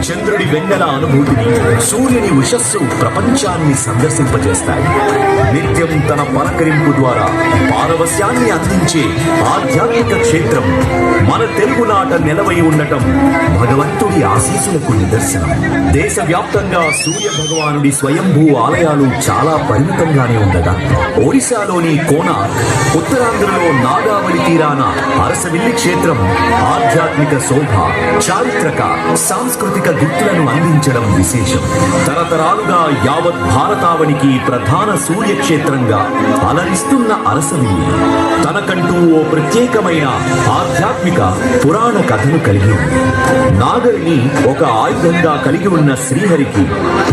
చంద్రుడి వెన్నెల అనుభూతిని, సూర్యుని ఉషస్సు ప్రపంచాన్ని సందర్శింపజేస్తాయి. నిత్యం తన పలకరింపు ద్వారా పారవస్యాన్ని అందించే ఆధ్యాత్మిక క్షేత్రం మన తెలుగునాట నెలవై ఉండటం భగవంతుడి ఆశీస్సులకు నిదర్శనం. దేశవ్యాప్తంగా సూర్య భగవానుడి స్వయంభూ ఆలయాలు చాలా పరిమితంగానే ఉండగా ఒడిశాలోని కోనార్క్, ఉత్తరాంధ్రలో నాగావళి తీరాన అరసవిల్లి క్షేత్రం ఆధ్యాత్మిక శోభ, చారిత్రక, సాంస్కృతిక గుర్తులను అందించడం విశేషం. తరతరాలుగా యావత్ భారతావనికి ప్రధాన సూర్యక్షేత్రంగా అలరిస్తున్న అరసవిల్లి తనకంటూ ఓ ప్రత్యేకమైన ఆధ్యాత్మిక పురాణ కథను కలిగి ఉంది. నాగరిని ఒక ఆయుధంగా కలిగి ఉన్న శ్రీహరికి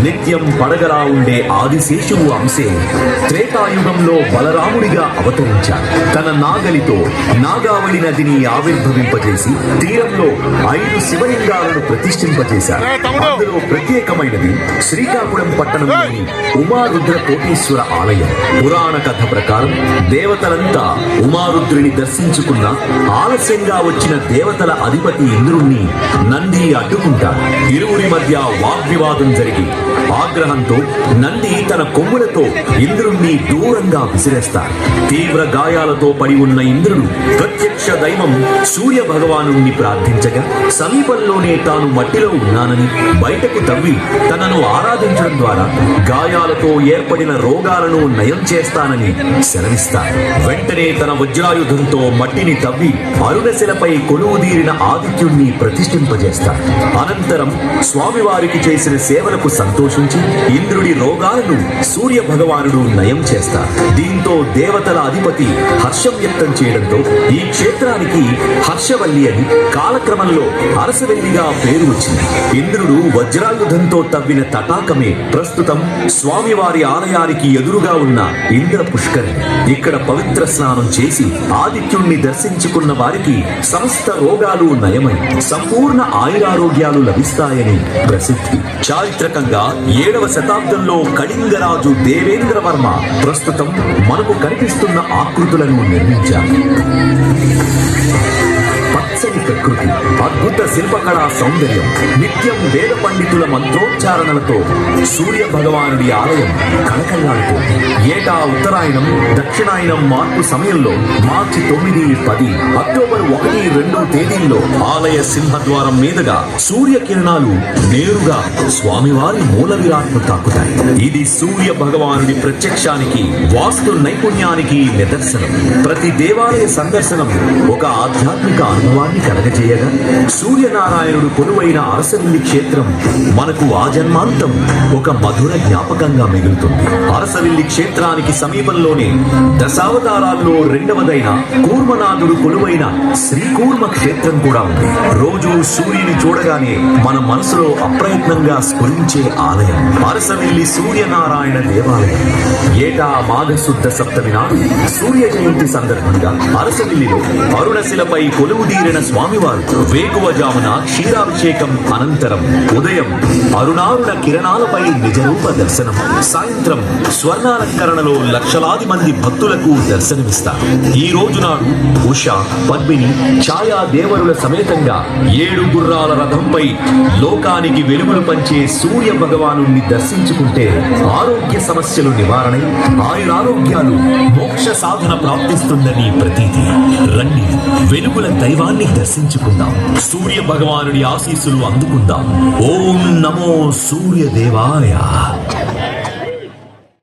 నిత్యం పడగలా ఉండే ఆదిశేషువు అంశే త్రేతాయుగంలో బలరాముడిగా అవతరించాడు. తన నాగలితో నాగావళి నదిని ఆవిర్భవింపజేసి తీరంలో 5 శివలింగాలను ప్రతిష్ఠింపజేశారు. అందులో ప్రత్యేకమైనది శ్రీకాకుళం పట్టణంలోని ఉమారుద్ర కోటేశ్వర ఆలయం. పురాణ కథ ప్రకారం దేవతలంతా ఉమారుద్రుని దర్శించుకున్న ఆలస్యంగా వచ్చిన దేవతల అధిపతి ఇంద్రుణ్ణి నంది అడ్డుకుంటాడు. ఇరువురి మధ్య వాగ్వివాదం జరిగి ఆగ్రహంతో నంది తన కొమ్ములతో ఇంద్రుణ్ణి దూరంగా విసిరేస్తాడు. తీవ్ర గాయాలతో పడి ఉన్న ఇంద్రుడు ప్రత్యక్ష దైవం సూర్య భగవాను ప్రార్థించగా సమీపంలోనే తాను మట్టిలో ఉన్నానని బయటకు తవ్వి తనను ఆరాధించడం ద్వారా గాయాలతో ఏర్పడిన రోగాలను నయం చేస్తానని సెలవిస్తాడు. వెంటనే తన వజ్రాయుధంతో మట్టిని తవ్వి అరుణశిలపై కొలువుదీరిన ఆదిత్యుణ్ణి ప్రతిష్ఠింపజేస్తాడు. అనంతరం స్వామివారికి చేసిన సేవలకు సంతోషించి ఇంద్రుడి రోగాలను సూర్య భగవానుడు నయం చేస్తాడు. దీంతో దేవతల అధిపతి హర్షం వ్యక్తం చేయడంతో ఈ క్షేత్రానికి హర్షవల్లి అని కాలక్రమంలో అరసవెల్లిగా పేరు వచ్చింది. ఇంద్రుడు వజ్రాయుధంతో తవ్విన తటాకమే ప్రస్తుతం స్వామివారి ఆలయానికి ఎదురుగా ఉన్న ఇంద్ర పుష్కరిణి. ఇక్కడ పవిత్ర స్నానం చేసి ఆదిత్యుణ్ణి దర్శించుకున్న వారికి సమస్త రోగాలు నయమై సంపూర్ణ ఆయురారోగ్యాలు లభిస్తాయని ప్రసిద్ధి. చారిత్రకంగా 7వ శతాబ్దంలో కళింగరాజు దేవేంద్రవర్మ ప్రస్తుతం మనకు కనిపిస్తున్న ఆకృతులను నిర్మించారు. పచ్చని ప్రకృతి, అద్భుత శిల్పకళా సౌందర్యం, నిత్యం వేద పండితుల మంత్రోచ్చారణలతో సూర్య భగవానుడి ఆలయం కళకళలాడుతోంది. ఏటా ఉత్తరాయణం, దక్షిణాయనం మార్పు సమయంలో మార్చి 9, 10, అక్టోబర్ 1, 2 తేదీల్లో ఆలయ సింహద్వారం మీదుగా సూర్య కిరణాలు నేరుగా స్వామివారి మూల విరాట్ను తాకుతాయి. ఇది సూర్య భగవానుడి ప్రత్యక్షానికి, వాస్తు నైపుణ్యానికి నిదర్శనం. ప్రతి దేవాలయ సందర్శనం ఒక ఆధ్యాత్మిక అనుభవాన్ని కలగజేయగా సూర్యనారాయణుడు కొలువైన అరసవిల్లి క్షేత్రం మనకు ఆజన్మాంతం ఒక మధుర జ్ఞాపకంగా మిగులుతుంది. అరసవిల్లి క్షేత్రానికి సమీపంలోనే దశావతారాల్లో 2వదైన కూర్మనాథుడు కొలువైన శ్రీకూర్మ క్షేత్రం కూడా ఉంది. రోజు సూర్యుని చూడగానే మన మనసులో అప్రయత్నంగా స్ఫురించే ఆలయం అరసవిల్లి సూర్యనారాయణ దేవాలయం. ఏటా మాఘశుద్ధ సప్తమి నాడు సూర్య జయంతి సందర్భంగా అరసవిల్లిలో అరుణశిలపై కొలువుదీరిన స్వామివారు వేకువజామున క్షీరాభిషేకం అనంతరం ఉదయం అరుణారుణ కిరణాలపై నిజరూప దర్శనం, సాయంత్రం స్వర్ణాలంకరణలో లక్షలాది మంది భక్తులకు దర్శనమిస్తారు. ఈ రోజు నాడు ఉష, పద్మిని, ఛాయా దేవరుల సమేతంగా 7 గుర్రాల రథంపై లోకానికి వెలుగులు పంచే సూర్య భగవాను దర్శించుకుంటే ఆరోగ్య సమస్యలు నివారణై ఆయురారోగ్యాలు, మోక్ష సాధన ప్రాప్తిస్తుందని ప్రతీతి. రండి, వెలుగుల దైవాన్ని దర్శించుకుందాం, సూర్య భగవానుడి ఆశీస్సులు అందుకుందాం. ఓం నమో సూర్యదేవాయ.